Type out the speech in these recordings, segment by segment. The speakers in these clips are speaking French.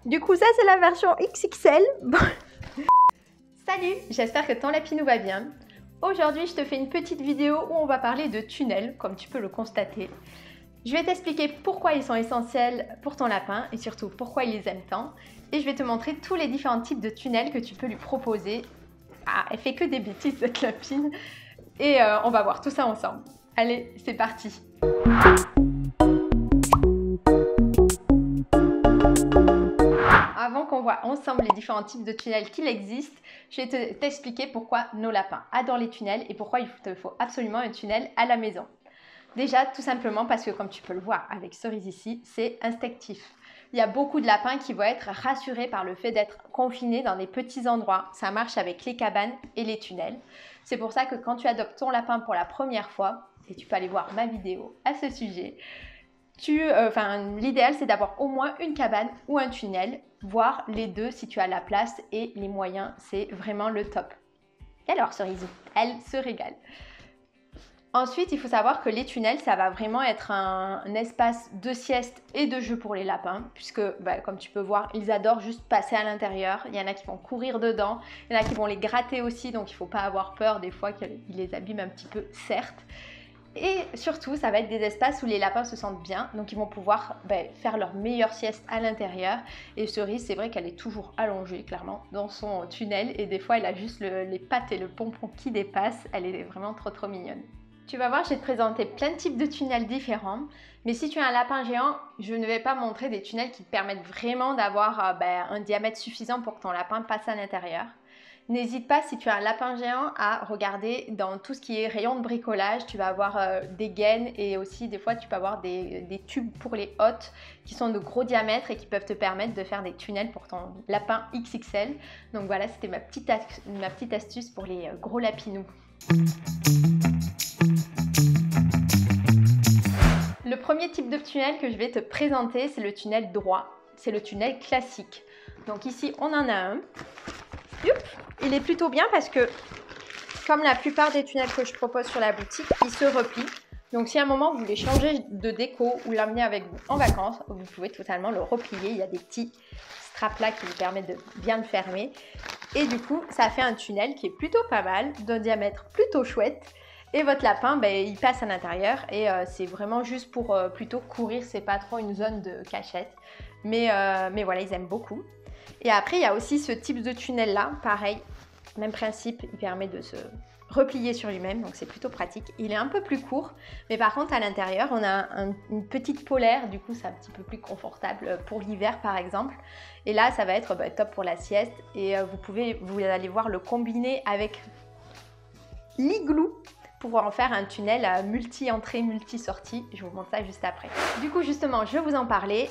Du coup, ça c'est la version XXL. Salut, j'espère que ton lapinou va bien. Aujourd'hui, je te fais une petite vidéo où on va parler de tunnels, comme tu peux le constater. Je vais t'expliquer pourquoi ils sont essentiels pour ton lapin et surtout pourquoi il les aime tant. Et je vais te montrer tous les différents types de tunnels que tu peux lui proposer. Ah, elle fait que des bêtises cette lapine. Et on va voir tout ça ensemble. Allez, c'est parti. Avant qu'on voit ensemble les différents types de tunnels qu'il existe, je vais t'expliquer pourquoi nos lapins adorent les tunnels et pourquoi il te faut absolument un tunnel à la maison. Déjà, tout simplement parce que, comme tu peux le voir avec Cerise ici, c'est instinctif. Il y a beaucoup de lapins qui vont être rassurés par le fait d'être confinés dans des petits endroits. Ça marche avec les cabanes et les tunnels. C'est pour ça que quand tu adoptes ton lapin pour la première fois, et tu peux aller voir ma vidéo à ce sujet, l'idéal c'est d'avoir au moins une cabane ou un tunnel, voire les deux si tu as la place et les moyens, c'est vraiment le top. Et alors Cerise, elle se régale. Ensuite, il faut savoir que les tunnels, ça va vraiment être un espace de sieste et de jeu pour les lapins, puisque, comme tu peux voir, ils adorent juste passer à l'intérieur. Il y en a qui vont courir dedans, il y en a qui vont les gratter aussi, donc il ne faut pas avoir peur des fois qu'ils les abîment un petit peu, certes. Et surtout, ça va être des espaces où les lapins se sentent bien, donc ils vont pouvoir faire leur meilleure sieste à l'intérieur. Et Cerise, c'est vrai qu'elle est toujours allongée, clairement, dans son tunnel, et des fois, elle a juste les pattes et le pompon qui dépassent. Elle est vraiment trop mignonne. Tu vas voir, je vais te présenter plein de types de tunnels différents, mais si tu as un lapin géant, je ne vais pas montrer des tunnels qui te permettent vraiment d'avoir un diamètre suffisant pour que ton lapin passe à l'intérieur. N'hésite pas, si tu as un lapin géant, à regarder dans tout ce qui est rayon de bricolage. Tu vas avoir des gaines et aussi des fois tu peux avoir des tubes pour les hôtes qui sont de gros diamètres et qui peuvent te permettre de faire des tunnels pour ton lapin XXL. Donc voilà, c'était ma petite astuce pour les gros lapinous. Le premier type de tunnel que je vais te présenter, c'est le tunnel droit. C'est le tunnel classique. Donc ici, on en a un. Il est plutôt bien parce que, comme la plupart des tunnels que je propose sur la boutique, il se replie. Donc si à un moment vous voulez changer de déco ou l'amener avec vous en vacances, vous pouvez totalement le replier. Il y a des petits straps là qui vous permettent de bien le fermer. Et du coup, ça fait un tunnel qui est plutôt pas mal, d'un diamètre plutôt chouette. Et votre lapin, il passe à l'intérieur et c'est vraiment juste pour plutôt courir, c'est pas trop une zone de cachette. Mais voilà, ils aiment beaucoup. Et après, il y a aussi ce type de tunnel là, pareil, même principe, il permet de se replier sur lui-même, donc c'est plutôt pratique. Il est un peu plus court, mais par contre à l'intérieur, on a une petite polaire, du coup c'est un petit peu plus confortable pour l'hiver par exemple. Et là, ça va être top pour la sieste et vous allez voir le combiner avec l'igloo pour en faire un tunnel multi-entrée, multi-sortie. Je vous montre ça juste après. Du coup, justement, je vais vous en parler.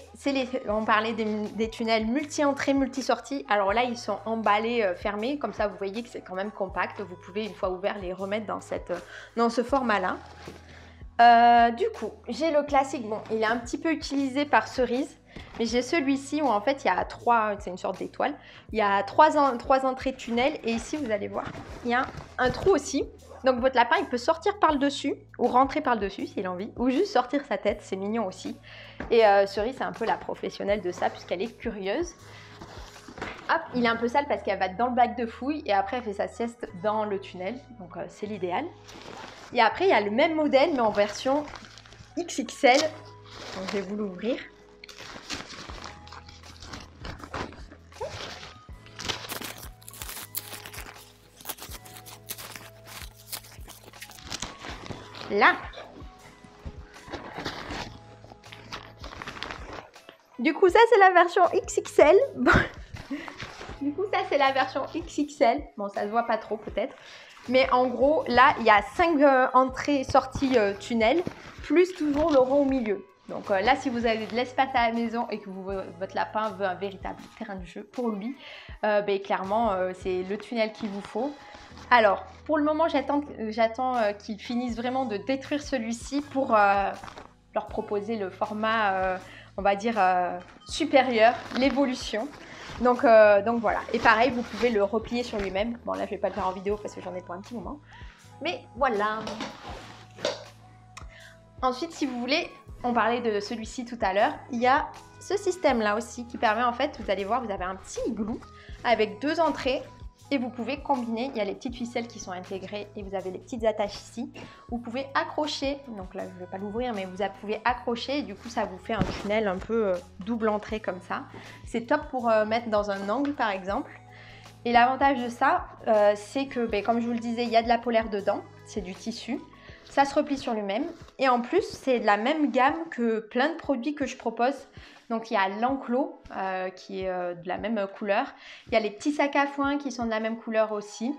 On parlait des tunnels multi-entrée, multi-sortie. Alors là, ils sont emballés, fermés. Comme ça, vous voyez que c'est quand même compact. Vous pouvez, une fois ouvert, les remettre dans ce format-là. Du coup, j'ai le classique. Bon, il est un petit peu utilisé par Cerise. Mais j'ai celui-ci où en fait il y a c'est une sorte d'étoile. Il y a trois entrées tunnel et ici vous allez voir, il y a un trou aussi. Donc votre lapin il peut sortir par le dessus ou rentrer par le dessus s'il a envie ou juste sortir sa tête, c'est mignon aussi. Et Cerise c'est un peu la professionnelle de ça puisqu'elle est curieuse. Hop, il est un peu sale parce qu'elle va dans le bac de fouille et après elle fait sa sieste dans le tunnel, donc c'est l'idéal. Et après il y a le même modèle mais en version XXL, donc je vais vous l'ouvrir. Là. Du coup, ça, c'est la version XXL. Du coup, ça, c'est la version XXL. Bon, ça se voit pas trop peut-être. Mais en gros, là, il y a 5 entrées, sorties tunnel, plus toujours le rond au milieu. Donc là, si vous avez de l'espace à la maison et que votre lapin veut un véritable terrain de jeu pour lui, clairement, c'est le tunnel qu'il vous faut. Alors, pour le moment, j'attends qu'ils finissent vraiment de détruire celui-ci pour leur proposer le format, on va dire, supérieur, l'évolution. Donc voilà. Et pareil, vous pouvez le replier sur lui-même. Bon, là, je ne vais pas le faire en vidéo parce que j'en ai pour un petit moment. Mais voilà. Ensuite, si vous voulez, on parlait de celui-ci tout à l'heure, il y a ce système-là aussi qui permet en fait, vous allez voir, vous avez un petit igloo avec 2 entrées et vous pouvez combiner, il y a les petites ficelles qui sont intégrées et vous avez les petites attaches ici. Vous pouvez accrocher, donc là je ne vais pas l'ouvrir, mais vous pouvez accrocher et du coup ça vous fait un tunnel un peu double entrée comme ça. C'est top pour mettre dans un angle par exemple. Et l'avantage de ça, c'est que comme je vous le disais, il y a de la polaire dedans, c'est du tissu. Ça se replie sur lui-même et en plus c'est de la même gamme que plein de produits que je propose. Donc il y a l'enclos qui est de la même couleur. Il y a les petits sacs à foin qui sont de la même couleur aussi.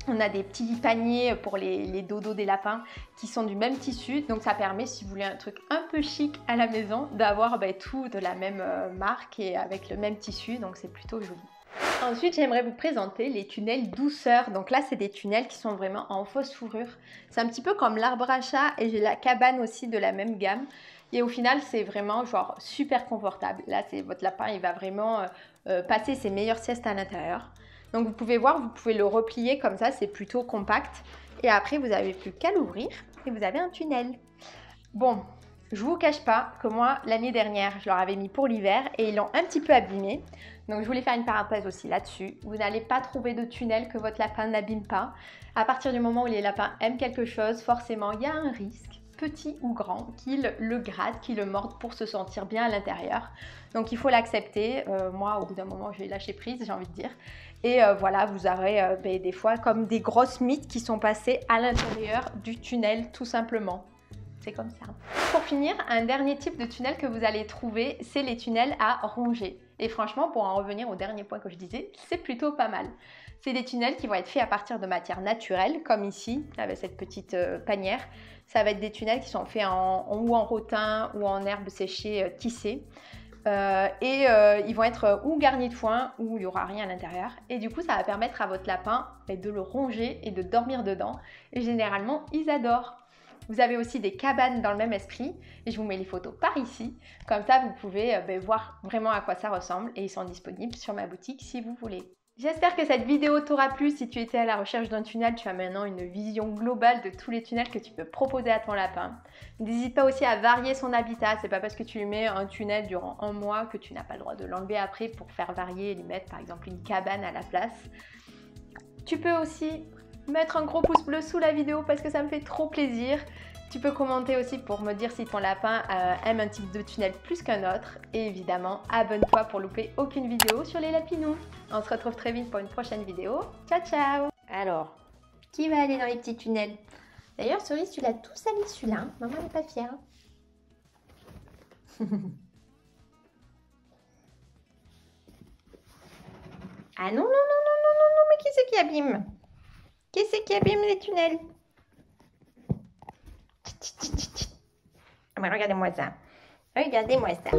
On a des petits paniers pour les dodos des lapins qui sont du même tissu. Donc ça permet, si vous voulez un truc un peu chic à la maison, d'avoir tout de la même marque et avec le même tissu. Donc c'est plutôt joli. Ensuite, j'aimerais vous présenter les tunnels douceur. Donc là, c'est des tunnels qui sont vraiment en fausse fourrure. C'est un petit peu comme l'arbre à chat et j'ai la cabane aussi de la même gamme. Et au final, c'est vraiment genre super confortable. Là, c'est votre lapin, il va vraiment passer ses meilleures siestes à l'intérieur. Donc vous pouvez voir, vous pouvez le replier comme ça, c'est plutôt compact. Et après, vous n'avez plus qu'à l'ouvrir et vous avez un tunnel. Bon, je vous cache pas que moi, l'année dernière, je leur avais mis pour l'hiver et ils l'ont un petit peu abîmé. Donc je voulais faire une parenthèse aussi là-dessus. Vous n'allez pas trouver de tunnel que votre lapin n'abîme pas. À partir du moment où les lapins aiment quelque chose, forcément, il y a un risque, petit ou grand, qu'ils le grattent, qu'ils le mordent pour se sentir bien à l'intérieur. Donc il faut l'accepter. Moi, au bout d'un moment, j'ai lâché prise, j'ai envie de dire. Et voilà, vous aurez des fois comme des grosses mythes qui sont passées à l'intérieur du tunnel, tout simplement. C'est comme ça. Pour finir, un dernier type de tunnel que vous allez trouver, c'est les tunnels à ronger. Et franchement, pour en revenir au dernier point que je disais, c'est plutôt pas mal. C'est des tunnels qui vont être faits à partir de matières naturelles, comme ici, avec cette petite panière. Ça va être des tunnels qui sont faits ou en rotin ou en herbe séchée tissée. Ils vont être ou garnis de foin ou il n'y aura rien à l'intérieur. Et du coup, ça va permettre à votre lapin de le ronger et de dormir dedans. Et généralement, ils adorent. Vous avez aussi des cabanes dans le même esprit et je vous mets les photos par ici. Comme ça, vous pouvez voir vraiment à quoi ça ressemble et ils sont disponibles sur ma boutique si vous voulez. J'espère que cette vidéo t'aura plu. Si tu étais à la recherche d'un tunnel, tu as maintenant une vision globale de tous les tunnels que tu peux proposer à ton lapin. N'hésite pas aussi à varier son habitat. C'est pas parce que tu lui mets un tunnel durant un mois que tu n'as pas le droit de l'enlever après pour faire varier et lui mettre par exemple une cabane à la place. Tu peux aussi mettre un gros pouce bleu sous la vidéo parce que ça me fait trop plaisir. Tu peux commenter aussi pour me dire si ton lapin aime un type de tunnel plus qu'un autre. Et évidemment, abonne-toi pour louper aucune vidéo sur les lapinous. On se retrouve très vite pour une prochaine vidéo. Ciao, ciao! Alors, qui va aller dans les petits tunnels? D'ailleurs, Cerise, tu l'as tout sali celui-là. Hein. Maman n'est pas fière. Ah non, non, non, non, non, non, non, mais qui c'est qui abîme? Qui c'est qui abîme les tunnels? Ah, mais regardez-moi ça. Regardez-moi ça.